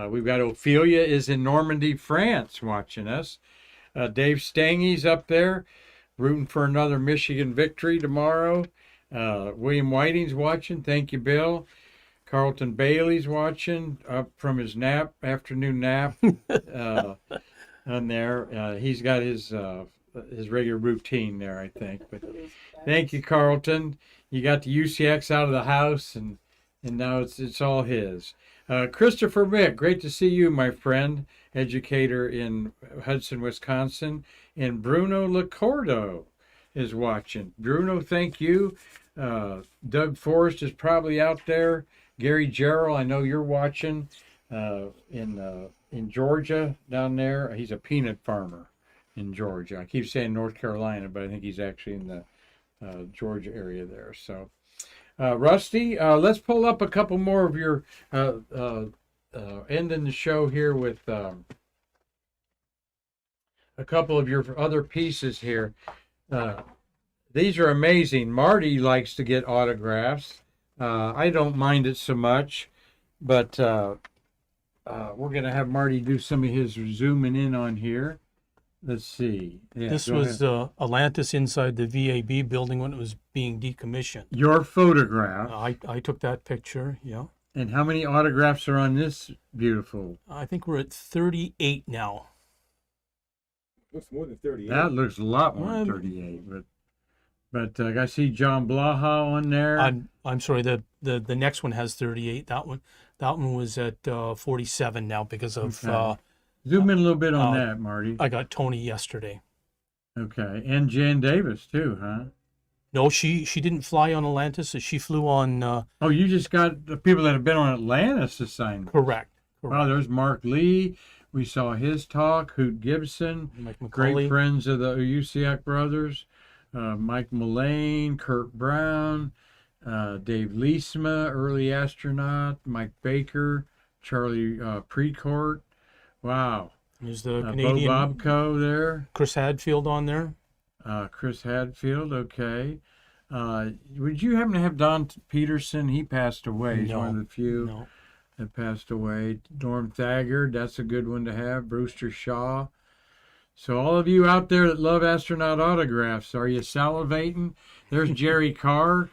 We've got Ophelia is in Normandy, France, watching us. Dave Stangy's up there, rooting for another Michigan victory tomorrow. William Whiting's watching. Thank you, Bill. Carlton Bailey's watching up from his afternoon nap on there. He's got his regular routine there, I think. But thank you, Carlton. You got the UCX out of the house, and now it's all his. Christopher Mick, great to see you, my friend, educator in Hudson, Wisconsin. And Bruno Lacordo is watching. Bruno, thank you. Doug Forrest is probably out there. Gary Gerald, I know you're watching. in Georgia down there. He's a peanut farmer in Georgia. I keep saying North Carolina, but I think he's actually in the Georgia area there. So, Rusty, let's pull up a couple more of your ending the show here with a couple of your other pieces here. These are amazing. Marty likes to get autographs. I don't mind it so much, but we're going to have Marty do some of his zooming in on here. Let's see. Yeah, This was Atlantis inside the VAB building when it was being decommissioned. your photograph. I took that picture, yeah. And how many autographs are on this beautiful? I think we're at 38 now. Looks more than 38. That looks a lot more than 38, but I see John Blaha on there. I'm sorry, the next one has 38. That one was at 47 now because of Okay. Zoom in a little bit on that, Marty. I got Tony yesterday. Okay, and Jan Davis too, huh? No, she didn't fly on Atlantis. She flew on. Oh, you just got the people that have been on Atlantis assigned. Correct. Wow, there's Mark Lee. We saw his talk. Hoot Gibson, Mike McCauley. great friends of the Usiak brothers. Mike Mullane, Kurt Brown, Dave Leesma, early astronaut. Mike Baker, Charlie Precourt. Wow. There's the Bo Canadian Bobco there. Chris Hadfield on there. Chris Hadfield, okay. Would you happen to have Don Peterson? He passed away. He's one of the few No. that passed away. Norm Thagard, that's a good one to have. Brewster Shaw. So all of you out there that love astronaut autographs, are you salivating? There's Jerry Carr,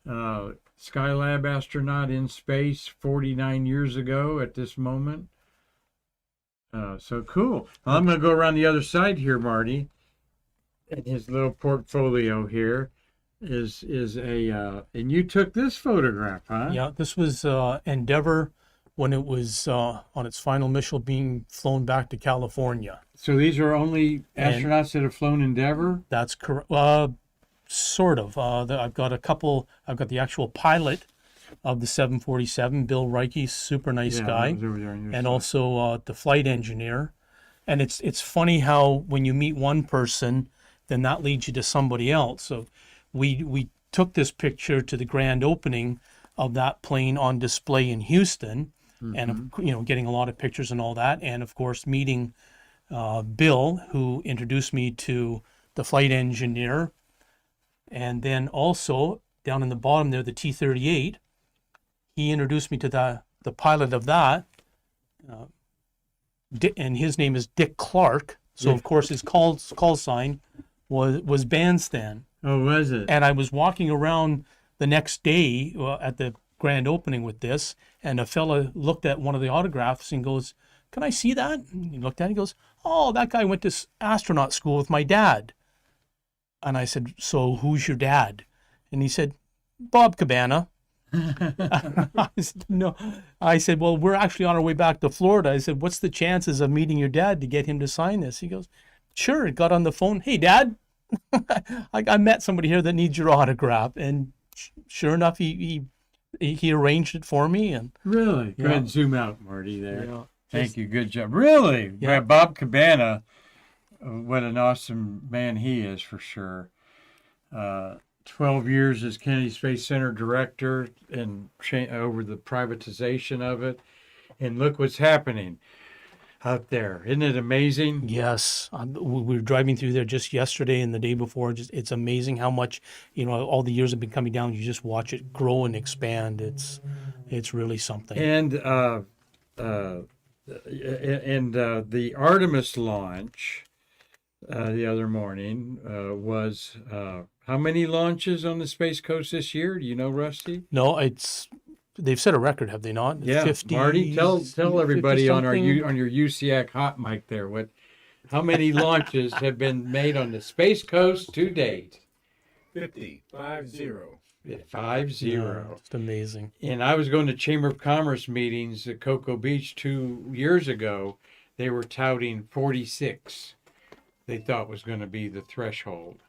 Skylab astronaut in space 49 years ago at this moment. So cool. Well, I'm going to go around the other side here, Marty. And his little portfolio here is a and you took this photograph, huh? Yeah, this was Endeavour when it was on its final mission being flown back to California. So these are only astronauts that have flown Endeavour? That's correct. Sort of. I've got a couple. I've got the actual pilot of the 747, Bill Reike, super nice guy, that was over there on your and side. also the flight engineer. And it's funny how when you meet one person, then that leads you to somebody else. So we took this picture to the grand opening of that plane on display in Houston, and getting a lot of pictures and all that, and of course meeting Bill, who introduced me to the flight engineer, and then also down in the bottom there, the T-38. He introduced me to the pilot of that, and his name is Dick Clark. So of course his call sign was Bandstand. Oh, was it? And I was walking around the next day at the grand opening with this, and a fella looked at one of the autographs and goes, "Can I see that?" And he looked at it and he goes, "Oh, that guy went to astronaut school with my dad." And I said, "So who's your dad?" And he said, "Bob Cabana." I said, "No." I said, "Well, we're actually on our way back to Florida." I said, "What's the chances of meeting your dad to get him to sign this?" He goes, "Sure." Got on the phone. "Hey, Dad, I met somebody here that needs your autograph." And sure enough, he arranged it for me. And Really? Go Yeah. ahead and zoom out, Marty, there. Yeah. Thank you. Good job. Really? Yeah. Bob Cabana, what an awesome man he is for sure. 12 years as Kennedy Space Center director and over the privatization of it. And look what's happening out there. Isn't it amazing? Yes, we were driving through there just yesterday and the day before. It's amazing how much, all the years have been coming down. You just watch it grow and expand. It's really something. And the Artemis launch the other morning was how many launches on the Space Coast this year? Do you know, Rusty? No, they've set a record, have they not? Yeah, 50, Marty, tell everybody 50 on something? your USIAC hot mic there how many launches have been made on the Space Coast to date? 50. 50. 50. Yeah, just amazing. And I was going to Chamber of Commerce meetings at Cocoa Beach 2 years ago. They were touting 46. They thought was going to be the threshold.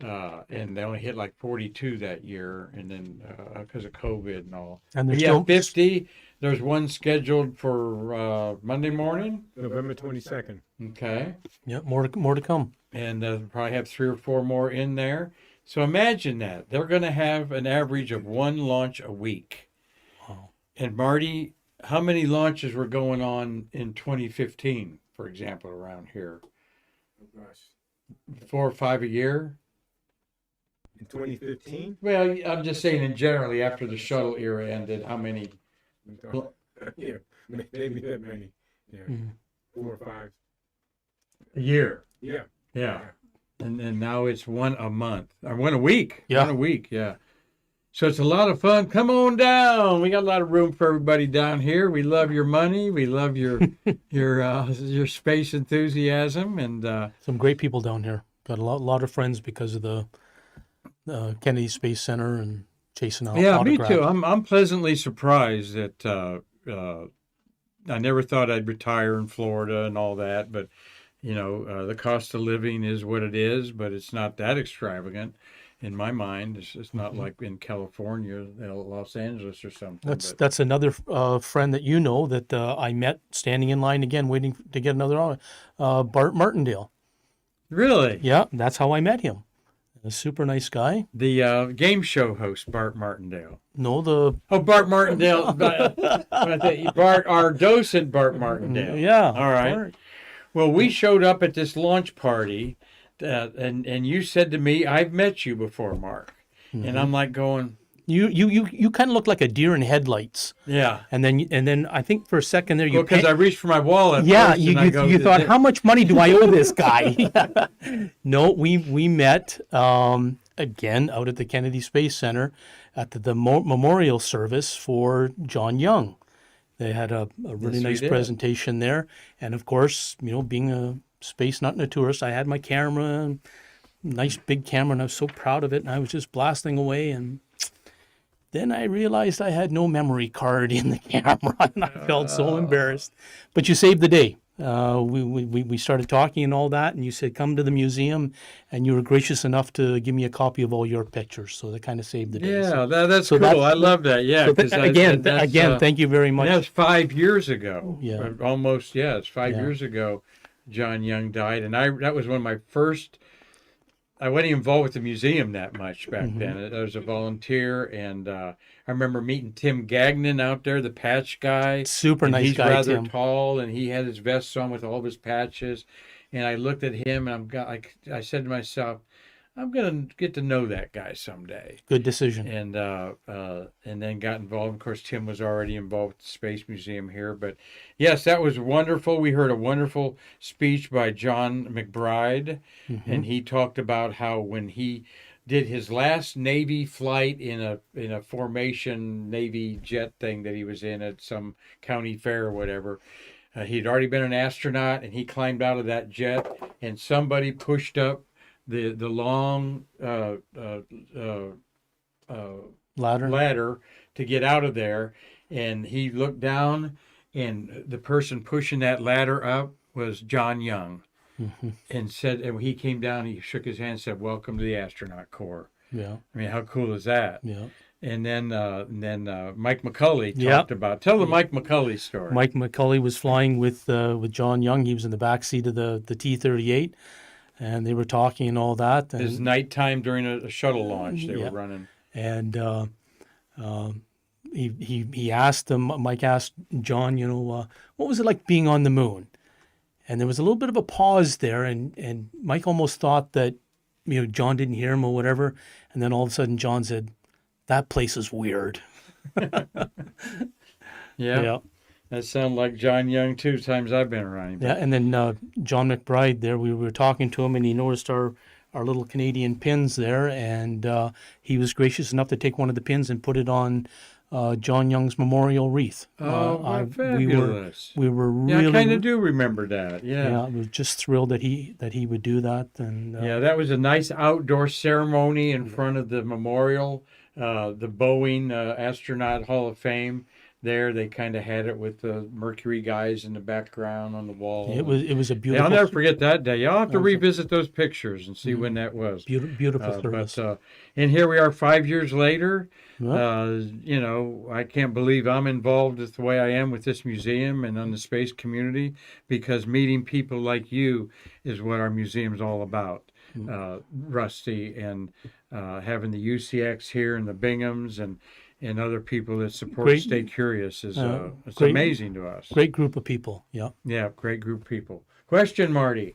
and they only hit like 42 that year, and then because of COVID and all. And But there's yeah, still 50. There's one scheduled for Monday morning. November 22nd. Okay. yeah, more to come. And they'll probably have 3 or 4 more in there. So imagine that. They're going to have an average of 1 launch a week. Wow. And Marty, how many launches were going on in 2015, for example, around here? Oh, gosh. 4 or 5 a year? In 2015? Well, I'm just saying in generally after the shuttle era ended, how many? Yeah, maybe that many. Yeah, Mhm. 4 or 5. A year. Yeah. Yeah. And now it's 1 a month. Or 1 a week. Yeah. 1 a week, yeah. So it's a lot of fun. Come on down. We got a lot of room for everybody down here. We love your money. We love your your space enthusiasm, and Some great people down here. Got a lot of friends because of the Kennedy Space Center and chasing out yeah, me autographs. too. I'm pleasantly surprised that I never thought I'd retire in Florida and all that, but the cost of living is what it is, but it's not that extravagant. In my mind, it's not like in California, Los Angeles or something. That's another friend that you know that I met standing in line again, waiting to get another Bart Martindale. Really? Yeah, that's how I met him. A super nice guy. The game show host, Bart Martindale. No, the Bart Martindale. Bart, our docent Bart Martindale. yeah. All right. Bart. Well, we showed up at this launch party, and you said to me, "I've met you before, Mark," and I'm like going, You kind of look like a deer in headlights, "Yeah." and then I think for a second there you Because I reached for my wallet. yeah first, and I go, you thought, how much money do I owe this guy? No, we met again out at the Kennedy Space Center at the memorial service for John Young. They had a really Yes, we nice did. presentation there, and of course, being a space nut and a tourist, I had my camera, nice big camera, and I was so proud of it, and I was just blasting away, and then I realized I had no memory card in the camera, and I felt so embarrassed. But you saved the day. We started talking and all that, and you said, come to the museum, and you were gracious enough to give me a copy of all your pictures. So that kind of saved the day. Yeah, So, that's so cool. that- I love that. Yeah. so 'cause again, that's, thank you very much. that was 5 years ago. Yeah. Almost. Yeah, it's 5 Yeah. years ago. John Young died, and that was one of my first. I wasn't involved with the museum that much back Mm-hmm. then. I was a volunteer, and I remember meeting Tim Gagnon out there, the patch guy. Super And nice he's guy, rather Tim. tall, and he had his vest on with all of his patches. And I looked at him, and I said to myself, I'm gonna get to know that guy someday. Good decision. And then got involved. Of course, Tim was already involved with the Space Museum here. But yes, that was wonderful. We heard a wonderful speech by John McBride, and he talked about how when he did his last Navy flight in a formation Navy jet thing that he was in at some county fair or whatever. He'd already been an astronaut, and he climbed out of that jet, and somebody pushed up the long Ladder. to get out of there, and he looked down, and the person pushing that ladder up was John Young, and said, and when he came down, he shook his hand and said, "Welcome to the astronaut corps." Yeah. I mean, how cool is that? Yeah. And then Mike McCulley Yep. talked about. Tell the Mike McCulley story. Mike McCulley was flying with John Young. He was in the back seat of the T-38, and they were talking and all that. It was And, nighttime during a shuttle launch they Yeah. were running. and he asked him. Mike asked John, what was it like being on the moon? And there was a little bit of a pause there, and Mike almost thought that John didn't hear him or whatever. And then all of a sudden, John said, "That place is weird." Yeah. That sounded like John Young too. Times I've been around him. Yeah, and then John McBride there, we were talking to him, and he noticed our little Canadian pins there, and he was gracious enough to take one of the pins and put it on John Young's memorial wreath. Oh, fabulous! We were Yeah, really, I kind of do remember that. yeah, I was just thrilled that he would do that, and Yeah, that was a nice outdoor ceremony in front of the memorial, the Boeing Astronaut Hall of Fame. there. They kind of had it with the Mercury guys in the background on the wall. It was a Yeah, beautiful. I'll never forget that day. Y'all have to That was a- revisit those pictures and see when that was. Beautiful service. And here we are 5 years later. Yeah. You know, I can't believe I'm involved with the way I am with this museum and on the space community, because meeting people like you is what our museum's all about, Rusty, and having the UCX here and the Binghams and other people that support Great- Stay Curious is it's great- amazing to us. Great group of people. Yeah. Yeah, great group of people. Question, Marty.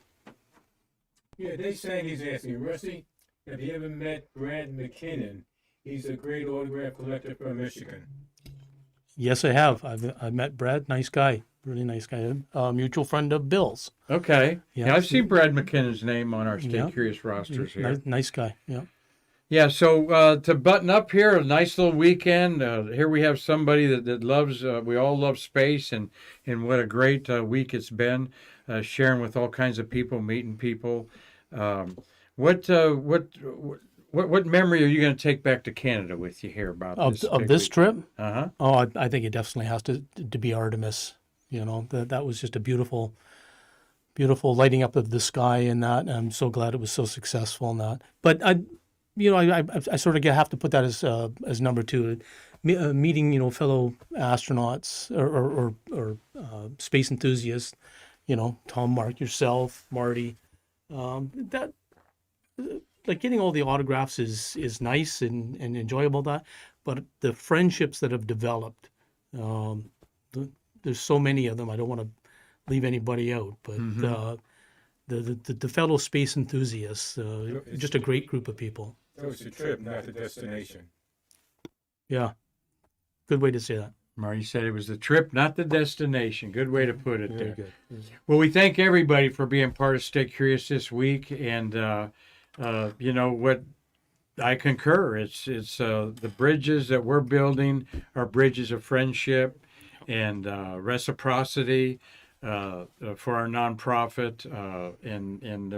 Yeah, they saying he's asking, Rusty, have you ever met Brad McKinnon? He's a great autograph collector from Michigan. Yes, I have. I've met Brad. Nice guy. Really nice guy. Mutual friend of Bill's. Okay. Yeah. Yeah, I've seen Brad McKinnon's name on our Stay Yeah. Curious rosters here. Nice guy. Yeah. Yeah, so to button up here, a nice little weekend. Here we have somebody that loves, we all love space, and what a great week it's been, sharing with all kinds of people, meeting people. What memory are you going to take back to Canada with you here about Of this big trip? weekend? Uh-huh. Oh, I think it definitely has to be Artemis. You know, that was just a beautiful lighting up of the sky and that. And I'm so glad it was so successful and that. But I sort of have to put that as number two. Meeting, fellow astronauts or space enthusiasts, Tom, Mark, yourself, Marty. That like getting all the autographs is nice and enjoyable, but the friendships that have developed, there's so many of them. I don't want to leave anybody out, but the fellow space enthusiasts, just a great group of people. That was the trip, not the destination. Yeah, good way to say that. Marty said it was the trip, not the destination. Good way to put it Very there. good. Well, we thank everybody for being part of Stay Curious this week, and you know what, I concur. It's the bridges that we're building are bridges of friendship and reciprocity for our nonprofit, and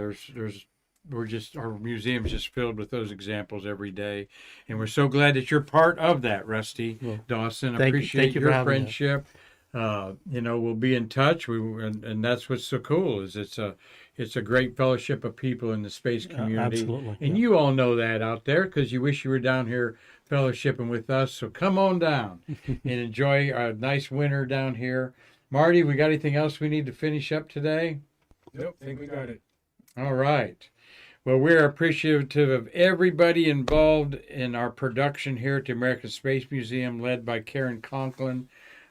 our museum's just filled with those examples every day, and we're so glad that you're part of that, Rusty Dawson. Appreciate thank you for your having friendship. We'll be in touch. And that's what's so cool is it's a great fellowship of people in the space community. Absolutely. And you all know that out there because you wish you were down here fellowshipping with us. So come on down and enjoy a nice winter down here. Marty, we got anything else we need to finish up today? Nope, think we got it. All right. Well, we're appreciative of everybody involved in our production here at the American Space Museum, led by Karan Conklin,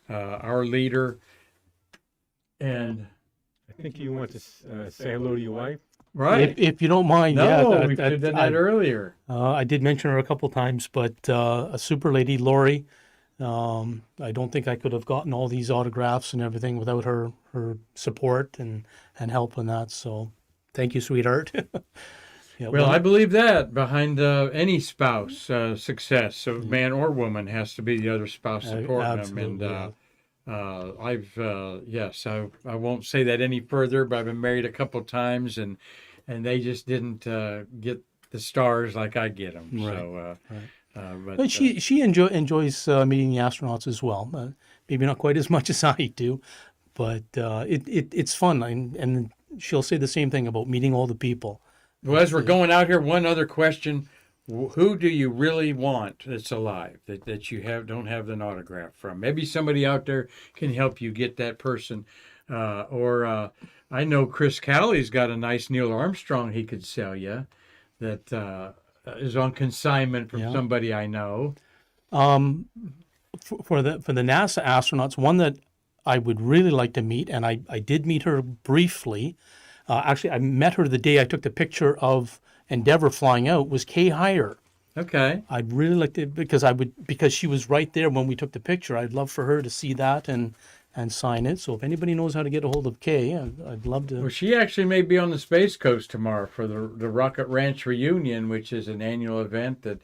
our leader. And I think you want to say hello to your wife. right. If you don't mind, No, yeah. we did that earlier. I did mention her a couple times, but a super lady, Lori. I don't think I could have gotten all these autographs and everything without her support and help in that. So thank you, sweetheart. Yeah, Well, I believe that behind any spouse success of man or woman has to be the other spouse supporting them. absolutely, And yes, I won't say that any further, but I've been married a couple times, and they just didn't get the stars like I get them. Right, So, But but she enjoys meeting the astronauts as well. Maybe not quite as much as I do, but it's fun. And she'll say the same thing about meeting all the people. well, as we're going out here, one other question: who do you really want that's alive that you don't have an autograph from? Maybe somebody out there can help you get that person. Or I know Chris Callie's got a nice Neil Armstrong he could sell you that is on consignment from somebody I know. For the NASA astronauts, one that I would really like to meet, and I did meet her briefly. Actually, I met her the day I took the picture of Endeavour flying out, was Kay Hyder. Okay. I'd really like to, because she was right there when we took the picture. I'd love for her to see that and sign it. So if anybody knows how to get a hold of Kay, I'd love to. Well, she actually may be on the Space Coast tomorrow for the Rocket Ranch Reunion, which is an annual event that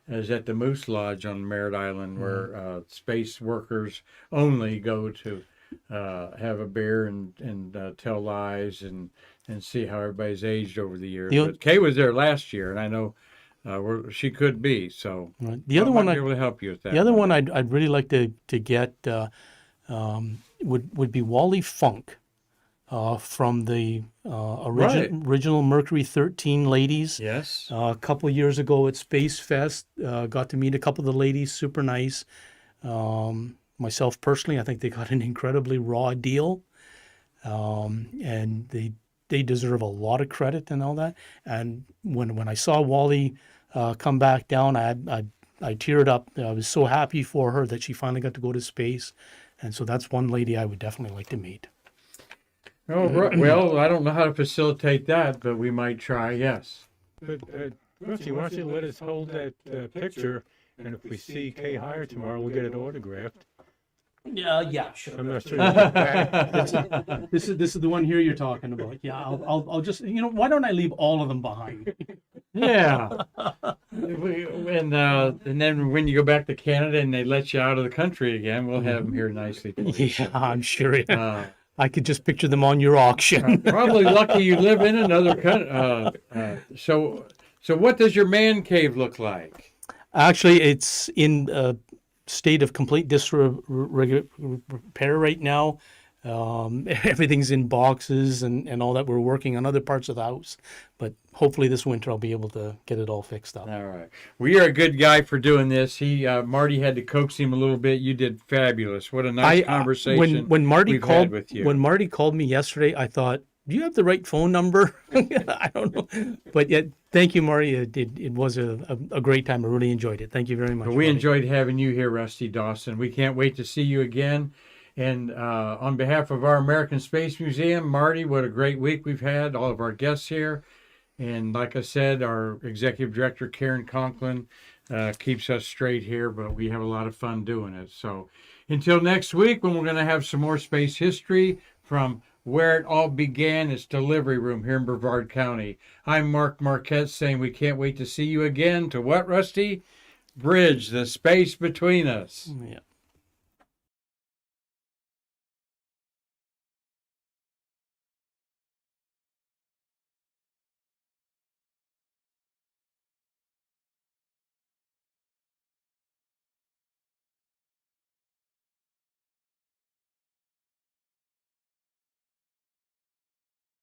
is at the Moose Lodge on Merritt Island, where space workers only go to have a beer and tell lies and see how everybody's aged over the years. But Kay was there last year, and I know she could be. So Right. The other I one might be able to help you with that. The other one I'd really like to get would be Wally Funk from the original Mercury 13 ladies. Yes. A couple of years ago at Space Fest, got to meet a couple of the ladies, super nice. Myself personally, I think they got an incredibly raw deal, and they deserve a lot of credit and all that. And when I saw Wally come back down, I teared up. I was so happy for her that she finally got to go to space, and so that's one lady I would definitely like to meet. Oh, right. Well, I don't know how to facilitate that, but we might try. Yes. But Rusty, why don't you let us hold that picture, and if we see Kay Hire tomorrow, we'll get it autographed. Yeah, sure. I'm not sure. This is the one here you're talking about. Yeah, I'll just why don't I leave all of them behind? Yeah. And then when you go back to Canada and they let you out of the country again, we'll have them here nicely. Yeah, I'm sure. Yeah. I could just picture them on your auction. Probably lucky you live in another country. So what does your man cave look like? Actually, it's in a state of complete disrepair right now. Everything's in boxes and all that. We're working on other parts of the house, but hopefully this winter I'll be able to get it all fixed up. All right. Well, you're a good guy for doing this. Marty had to coax him a little bit. You did fabulous. What a nice conversation when Marty we've called had with you. When Marty called me yesterday, I thought, do you have the right phone number? I don't know, but yet, thank you, Marty. It was a great time. I really enjoyed it. Thank you very much. Well, we Marty. enjoyed having you here, Rusty Dawson. We can't wait to see you again. And on behalf of our American Space Museum, Marty, what a great week we've had, all of our guests here. And like I said, our executive director, Karan Conklin, keeps us straight here, but we have a lot of fun doing it. So until next week, when we're going to have some more space history from where it all began, its delivery room here in Brevard County. I'm Marquette saying we can't wait to see you again to what, Rusty? Bridge the space between us. Yeah.